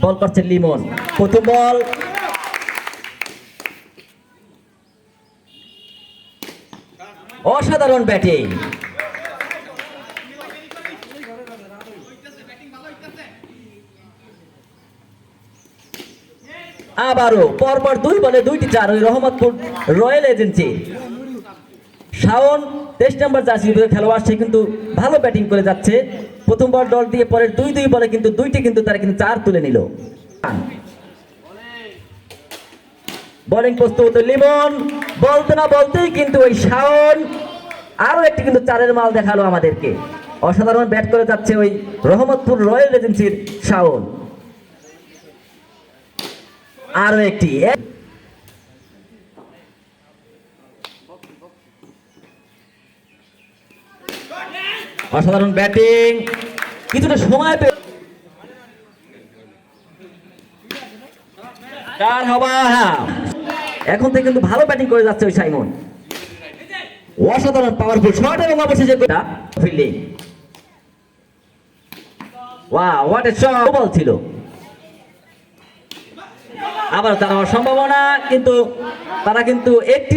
বল করছে লিমন, প্রথম বল, অসাধারণ ব্যাটিং। আবারও পরপর 2 বলে 2টি চার ওই রহমতপুর রয়্যাল এজেন্সি। শাওন 23 নম্বর জার্সি খেলোয়াড়, সে কিন্তু ভালো ব্যাটিং করে যাচ্ছে। প্রথম বল ডট দিয়ে পরের 2 বলে কিন্তু 2টি কিন্তু তারা কিন্তু 4 তুলে নিল। বোলিং প্রস্তুত লিমন, বলতে না বলতেই কিন্তু ওই শাওন আরো একটি কিন্তু 4-এর মাল দেখালো আমাদেরকে। অসাধারণ ব্যাট করে যাচ্ছে ওই রহমতপুর রয়্যাল এজেন্সির শাওন। আরো একটি অসাধারণ ব্যাটিং, কিছুটা সময় পেয়ে এখন থেকে কিন্তু ভালো ব্যাটিং করে যাচ্ছে ওই সাইমন। অসাধারণ পাওয়ারফুল শট এবং অবশেষে fielding. Wow, what a shot! Ball ছিল, আবার তারা সম্ভাবনা, কিন্তু তারা কিন্তু একটি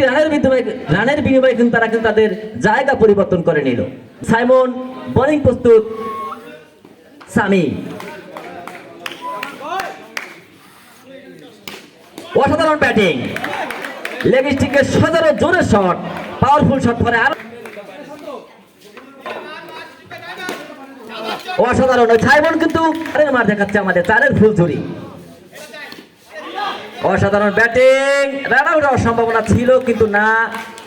রানের বিনিময়ে কিন্তু তারা কিন্তু তাদের জায়গা পরিবর্তন করে নিল। সাইমন বোলিং প্রস্তুত, সামি অসাধারণ ব্যাটিং, লেগ স্টিকের সাধারণ জোরের শট, পাওয়ারফুল শট পরে আর অসাধারণ। সাইমন কিন্তু মার দেখাচ্ছে আমাদের 4-এর ফুল ঝুরি। অসাধারণ ব্যাটিং, রান আউট হওয়ার সম্ভাবনা ছিল কিন্তু না,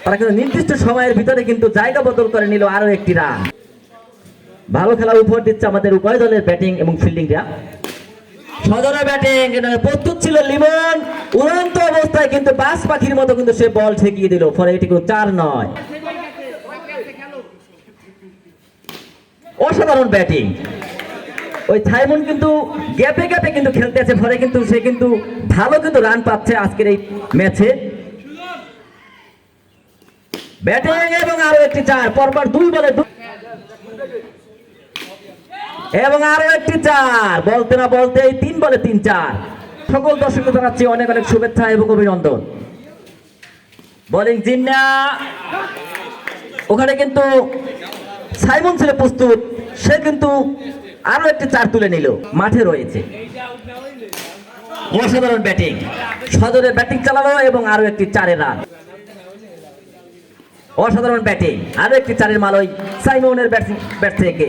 তারা কিন্তু নির্দিষ্ট সময়ের ভিতরে কিন্তু জায়গা বদল করে নিল আরো একটি রান। ভালো খেলা উপহার দিচ্ছে আমাদের উভয় দলের ব্যাটিং এবং ফিল্ডিংরা। সজোরে ব্যাটিং প্রস্তুত ছিল লিমন, উড়ন্ত অবস্থায় কিন্তু বাস পাখির মতো কিন্তু সে বল ঠেকিয়ে দিল, ফলে এটি কোনো 4 নয়। অসাধারণ ব্যাটিং, ওই সাইমন কিন্তু গ্যাপে গ্যাপে কিন্তু খেলতে আছে, ফলে কিন্তু সে কিন্তু ভালো কিন্তু রান পাচ্ছে আজকের এই ম্যাচে। ব্যাটিং এবং আরো একটি 4, পরপর 2 বলে 2 এবং আরো একটি 4, বলতে না বলতে 3 বলে 3-4। সকল দর্শকদের জানাচ্ছি অনেক অনেক শুভেচ্ছা এবং অভিনন্দন। বোলিং জিন্না, ওখানে কিন্তু সাইমন ছিল প্রস্তুত, সে কিন্তু আরো একটি 4 তুলে নিল, মাঠে রয়েছে। অসাধারণ ব্যাটিং, সজোরে ব্যাটিং চালানো এবং আরো একটি 4-এর রান। অসাধারণ ব্যাটিং, আরো একটি 4-এর মাল ওই সাইমনের ব্যাট থেকে।